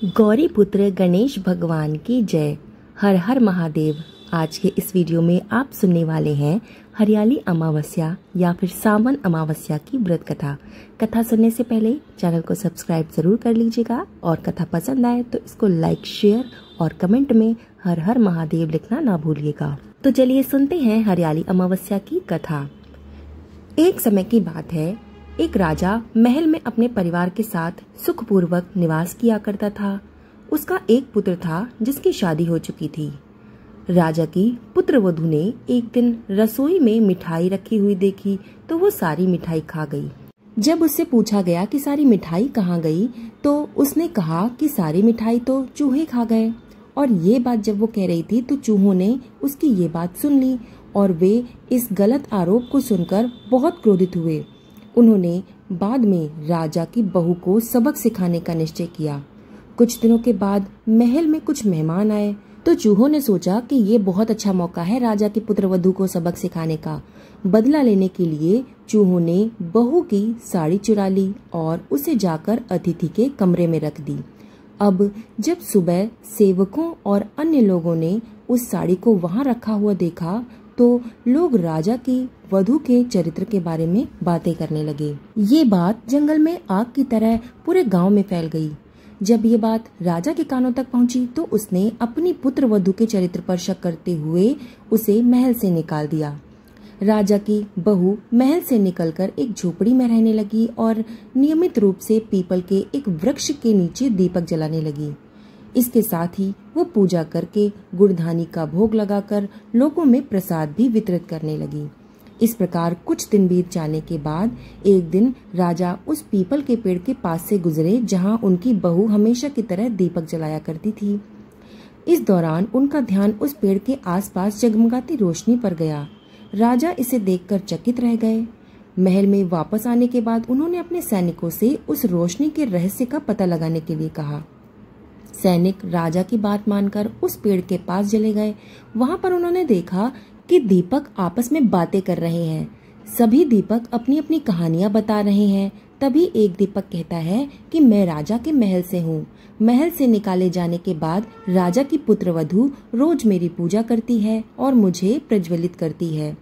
गौरी पुत्र गणेश भगवान की जय। हर हर महादेव। आज के इस वीडियो में आप सुनने वाले हैं हरियाली अमावस्या या फिर सावन अमावस्या की व्रत कथा। कथा सुनने से पहले चैनल को सब्सक्राइब जरूर कर लीजिएगा और कथा पसंद आए तो इसको लाइक, शेयर और कमेंट में हर हर महादेव लिखना ना भूलिएगा। तो चलिए सुनते हैं हरियाली अमावस्या की कथा। एक समय की बात है, एक राजा महल में अपने परिवार के साथ सुखपूर्वक निवास किया करता था। उसका एक पुत्र था जिसकी शादी हो चुकी थी। राजा की पुत्रवधू ने एक दिन रसोई में मिठाई रखी हुई देखी तो वो सारी मिठाई खा गई। जब उससे पूछा गया कि सारी मिठाई कहाँ गई तो उसने कहा कि सारी मिठाई तो चूहे खा गए। और ये बात जब वो कह रही थी तो चूहों ने उसकी ये बात सुन ली और वे इस गलत आरोप को सुनकर बहुत क्रोधित हुए। उन्होंने बाद में राजा की बहू को सबक सिखाने का निश्चय किया। कुछ दिनों के बाद महल में कुछ मेहमान आए तो चूहों ने सोचा कि ये बहुत अच्छा मौका है राजा की पुत्रवधू को सबक सिखाने का। बदला लेने के लिए चूहों ने बहू की साड़ी चुरा ली और उसे जाकर अतिथि के कमरे में रख दी। अब जब सुबह सेवकों और अन्य लोगों ने उस साड़ी को वहां रखा हुआ देखा तो लोग राजा की वधू के चरित्र के बारे में बातें करने लगे। ये बात जंगल में आग की तरह पूरे गांव में फैल गई। जब ये बात राजा के कानों तक पहुंची तो उसने अपनी पुत्र वधू के चरित्र पर शक करते हुए उसे महल से निकाल दिया। राजा की बहू महल से निकलकर एक झोपड़ी में रहने लगी और नियमित रूप से पीपल के एक वृक्ष के नीचे दीपक जलाने लगी। इसके साथ ही वो पूजा करके गुड़धानी का भोग लगाकर लोगों में प्रसाद भी वितरित करने लगी। इस प्रकार कुछ दिन बीत जाने के बाद एक दिन राजा उस पीपल के पेड़ के पास से गुजरे जहां उनकी बहू हमेशा की तरह दीपक जलाया करती थी। इस दौरान उनका ध्यान उस पेड़ के आसपास जगमगाती रोशनी पर गया। राजा इसे देखकर चकित रह गए। महल में वापस आने के बाद उन्होंने अपने सैनिकों से उस रोशनी के रहस्य का पता लगाने के लिए कहा। सैनिक राजा की बात मानकर उस पेड़ के पास चले गए। वहां पर उन्होंने देखा कि दीपक आपस में बातें कर रहे हैं। सभी दीपक अपनी अपनी कहानियां बता रहे हैं। तभी एक दीपक कहता है कि मैं राजा के महल से हूँ। महल से निकाले जाने के बाद राजा की पुत्रवधू रोज मेरी पूजा करती है और मुझे प्रज्वलित करती है।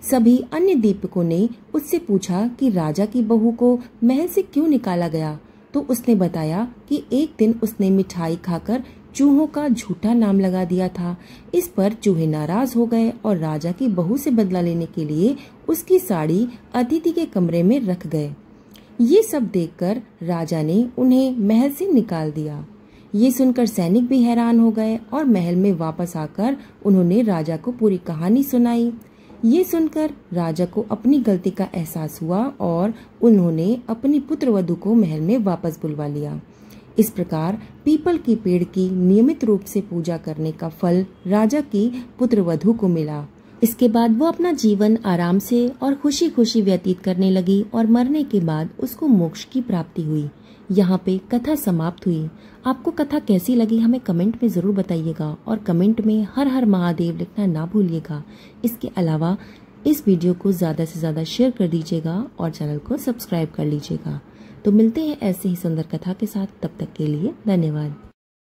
सभी अन्य दीपकों ने उससे पूछा कि राजा की बहू को महल से क्यों निकाला गया तो उसने बताया कि एक दिन उसने मिठाई खाकर चूहों का झूठा नाम लगा दिया था। इस पर चूहे नाराज हो गए और राजा की बहू से बदला लेने के लिए उसकी साड़ी अतिथि के कमरे में रख गए। ये सब देखकर राजा ने उन्हें महल से निकाल दिया। ये सुनकर सैनिक भी हैरान हो गए और महल में वापस आकर उन्होंने राजा को पूरी कहानी सुनाई। ये सुनकर राजा को अपनी गलती का एहसास हुआ और उन्होंने अपनी पुत्रवधू को महल में वापस बुलवा लिया। इस प्रकार पीपल की पेड़ की नियमित रूप से पूजा करने का फल राजा की पुत्रवधू को मिला। इसके बाद वो अपना जीवन आराम से और खुशी खुशी व्यतीत करने लगी और मरने के बाद उसको मोक्ष की प्राप्ति हुई। यहाँ पे कथा समाप्त हुई। आपको कथा कैसी लगी हमें कमेंट में जरूर बताइएगा और कमेंट में हर हर महादेव लिखना ना भूलिएगा। इसके अलावा इस वीडियो को ज्यादा से ज्यादा शेयर कर दीजिएगा और चैनल को सब्सक्राइब कर लीजिएगा। तो मिलते हैं ऐसे ही सुंदर कथा के साथ। तब तक के लिए धन्यवाद।